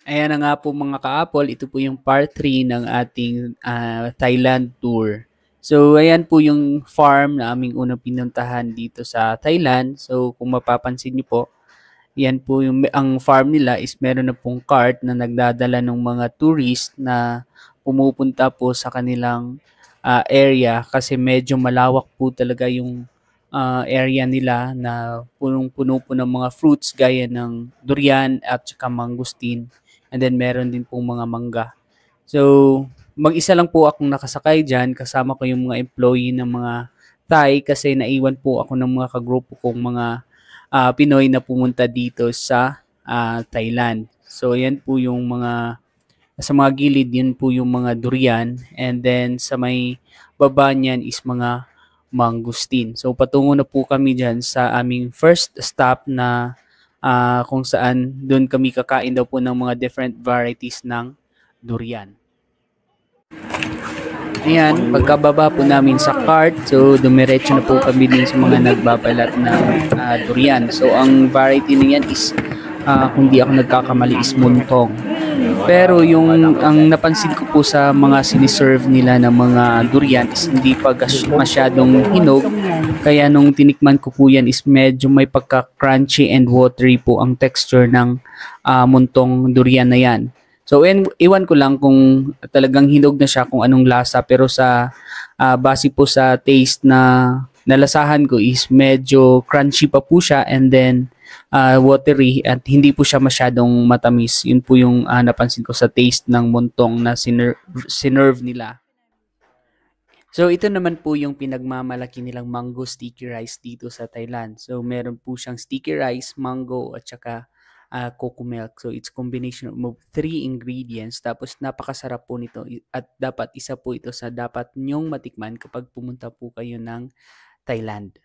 Ayan na nga po mga ka-Apple, ito po yung part 3 ng ating Thailand tour. So ayan po yung farm na aming unang pinuntahan dito sa Thailand. So kung mapapansin niyo po, yan po yung ang farm nila is meron na pong cart na nagdadala ng mga tourist na pumupunta po sa kanilang area kasi medyo malawak po talaga yung area nila na punong-puno po ng mga fruits gaya ng durian at saka mangustin. And then meron din pong mga mangga. So, mag-isa lang po akong nakasakay dyan. Kasama ko yung mga employee ng mga Thai kasi naiwan po ako ng mga kagrupo kong mga Pinoy na pumunta dito sa Thailand. So, yan po yung mga sa mga gilid, yun po yung mga durian. And then sa may baba niyan is mga mangustin. So, patungo na po kami dyan sa aming first stop na kung saan doon kami kakain daw po ng mga different varieties ng durian. Ayan, pagkababa po namin sa cart, so dumiretso na po kami din sa mga nagbabalat ng durian. So ang variety niyan is, kung di ako nagkakamali, is muntong. Pero yung ang napansin ko po sa mga siniserve nila ng mga durian is hindi pa masyadong hinog. Kaya nung tinikman ko po yan is medyo may pagka-crunchy and watery po ang texture ng muntong durian na yan. So, iwan ko lang kung talagang hinog na siya kung anong lasa. Pero sa base po sa taste na nalasahan ko is medyo crunchy pa po siya and then watery at hindi po siya masyadong matamis. Yun po yung napansin ko sa taste ng muntong na sinerve nila. So, ito naman po yung pinagmamalaki nilang mango sticky rice dito sa Thailand. So, meron po siyang sticky rice, mango, at saka cocoa milk. So, it's combination of 3 ingredients. Tapos, napakasarap po nito. At dapat isa po ito sa dapat nyong matikman kapag pumunta po kayo ng Thailand.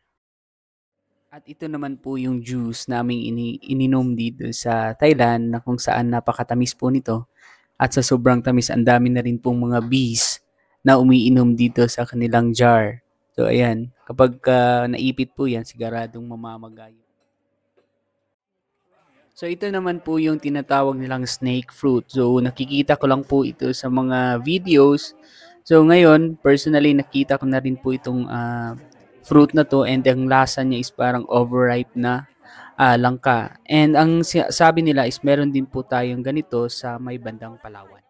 At ito naman po yung juice naming ininom dito sa Thailand na kung saan napakatamis po nito. At sa sobrang tamis, ang dami na rin pong mga bees na umiinom dito sa kanilang jar. So ayan, kapag naipit po yan, siguradong mamamagay. So ito naman po yung tinatawag nilang snake fruit. So nakikita ko lang po ito sa mga videos. So ngayon, personally nakita ko na rin po itong fruit na to and ang lasa niya is parang overripe na langka. And ang sabi nila is meron din po tayong ganito sa may bandang Palawan.